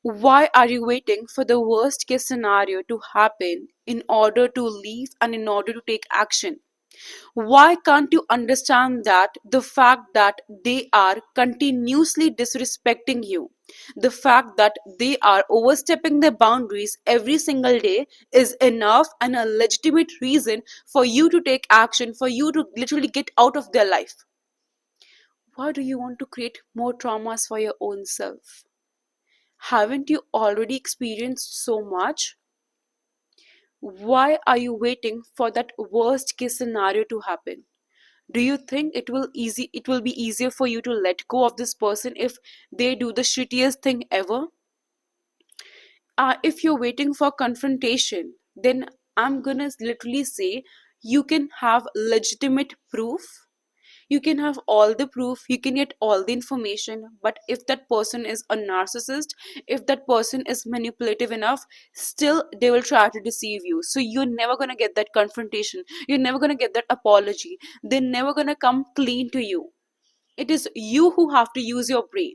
Why are you waiting for the worst case scenario to happen in order to leave and in order to take action? Why can't you understand that the fact that they are continuously disrespecting you, the fact that they are overstepping their boundaries every single day is enough and a legitimate reason for you to take action, for you to literally get out of their life? Why do you want to create more traumas for your own self? Haven't you already experienced so much? Why are you waiting for that worst case scenario to happen? Do you think it will be easier for you to let go of this person if they do the shittiest thing ever? If you're waiting for confrontation, then I'm gonna literally say you can have legitimate proof. You can have all the proof, you can get all the information, but if that person is a narcissist, if that person is manipulative enough, still they will try to deceive you. So you're never going to get that confrontation, you're never going to get that apology, they're never going to come clean to you. It is you who have to use your brain.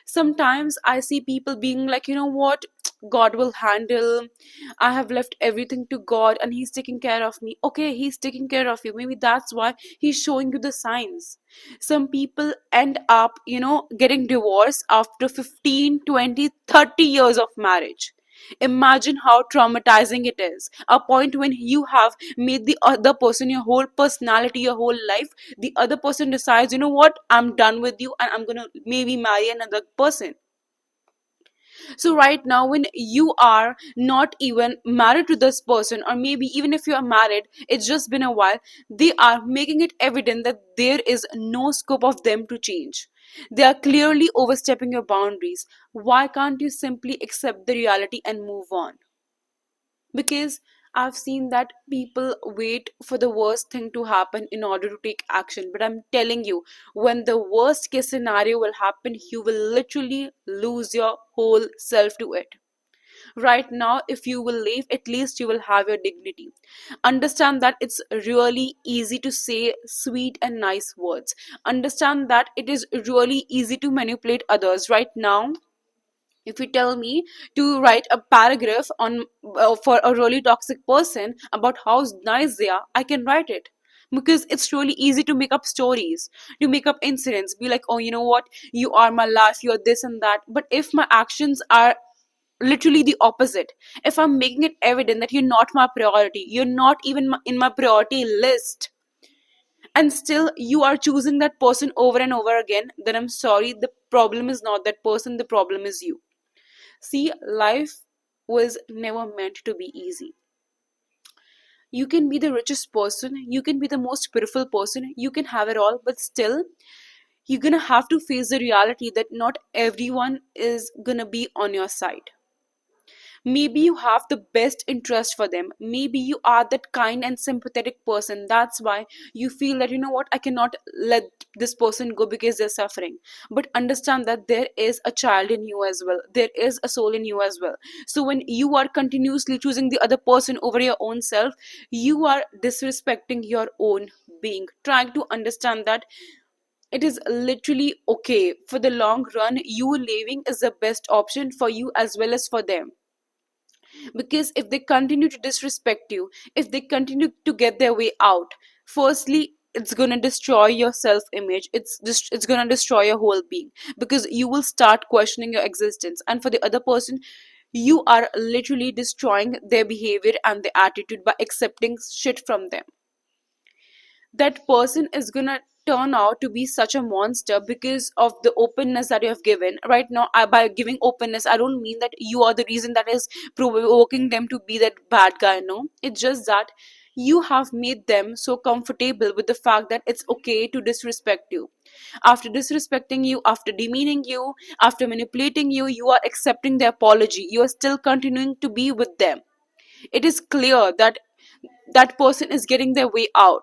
Sometimes I see people being like, you know what, God will handle, I have left everything to God and he's taking care of me. Okay, he's taking care of you, maybe that's why he's showing you the signs. Some people end up, getting divorced after 15, 20, 30 years of marriage. Imagine how traumatizing it is. A point when you have made the other person your whole personality, your whole life. The other person decides, you know what, I'm done with you and I'm gonna maybe marry another person. So right now, when you are not even married to this person, or maybe even if you are married, it's just been a while, they are making it evident that there is no scope of them to change. They are clearly overstepping your boundaries. Why can't you simply accept the reality and move on? Because I've seen that people wait for the worst thing to happen in order to take action. But I'm telling you, when the worst case scenario will happen, you will literally lose your whole self to it. Right now, if you will leave, at least you will have your dignity. Understand that it's really easy to say sweet and nice words. Understand that it is really easy to manipulate others. Right now, if you tell me to write a paragraph on for a really toxic person about how nice they are, I can write it. Because it's really easy to make up stories, to make up incidents, be like, oh, you know what, you are my life, you're this and that. But if my actions are literally the opposite, if I'm making it evident that you're not my priority, you're not even in my priority list, and still you are choosing that person over and over again, then I'm sorry, the problem is not that person, the problem is you. See, life was never meant to be easy. You can be the richest person, you can be the most beautiful person, you can have it all, but still, you're gonna have to face the reality that not everyone is gonna be on your side. Maybe you have the best interest for them. Maybe you are that kind and sympathetic person. That's why you feel that, you know what, I cannot let this person go because they're suffering. But understand that there is a child in you as well. There is a soul in you as well. So when you are continuously choosing the other person over your own self, you are disrespecting your own being. Trying to understand that it is literally okay. For the long run, you leaving is the best option for you as well as for them. Because if they continue to disrespect you, if they continue to get their way out, firstly, it's going to destroy your self image, it's going to destroy your whole being, because you will start questioning your existence. And for the other person, you are literally destroying their behavior and their attitude by accepting shit from them. That person is gonna turn out to be such a monster because of the openness that you have given. Right now, by giving openness, I don't mean that you are the reason that is provoking them to be that bad guy. No, it's just that you have made them so comfortable with the fact that it's okay to disrespect you. After disrespecting you, after demeaning you, after manipulating you, you are accepting the apology, you are still continuing to be with them. It is clear that that person is getting their way out,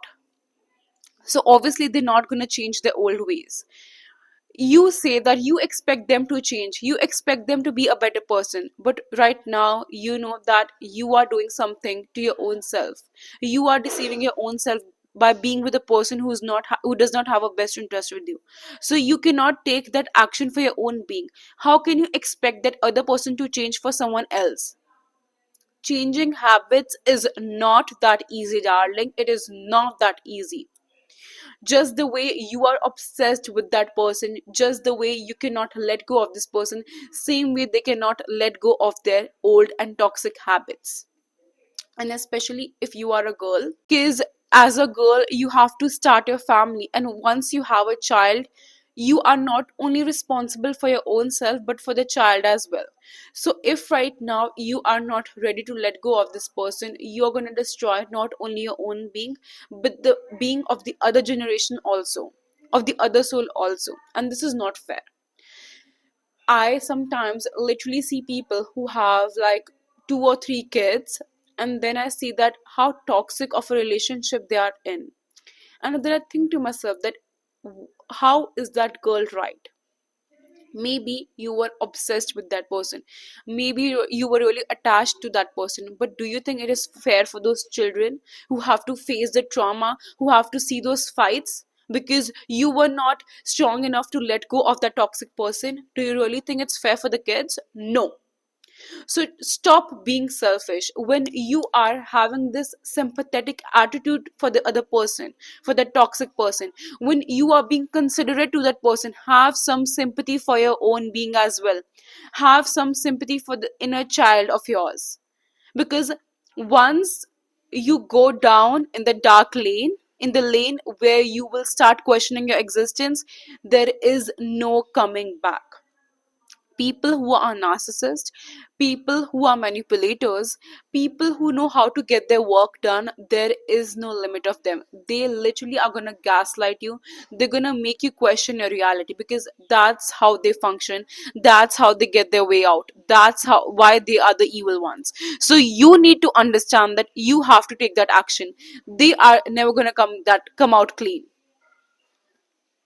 so obviously they're not going to change their old ways. You say that you expect them to change, you expect them to be a better person, but right now you know that you are doing something to your own self. You are deceiving your own self by being with a person who does not have a best interest with you. So you cannot take that action for your own being. How can you expect that other person to change for someone else? Changing habits is not that easy, darling. It is not that easy. Just the way you are obsessed with that person, just the way you cannot let go of this person, same way they cannot let go of their old and toxic habits. And especially if you are a girl, because as a girl you have to start your family, and once you have a child, you are not only responsible for your own self but for the child as well. So if right now you are not ready to let go of this person, you're going to destroy not only your own being but the being of the other generation also, of the other soul also, and this is not fair. I sometimes literally see people who have like 2 or 3 kids, and then I see that how toxic of a relationship they are in. And then I think to myself that how is that girl right? Maybe you were obsessed with that person. Maybe you were really attached to that person. But do you think it is fair for those children who have to face the trauma, who have to see those fights? Because you were not strong enough to let go of that toxic person. Do you really think it's fair for the kids? No. So stop being selfish when you are having this sympathetic attitude for the other person, for the toxic person. When you are being considerate to that person, have some sympathy for your own being as well. Have some sympathy for the inner child of yours. Because once you go down in the dark lane, in the lane where you will start questioning your existence, there is no coming back. People who are narcissists, people who are manipulators, people who know how to get their work done, there is no limit of them. They literally are going to gaslight you. They're going to make you question your reality, because that's how they function. That's how they get their way out. That's how why they are the evil ones. So you need to understand that you have to take that action. They are never going to come out clean.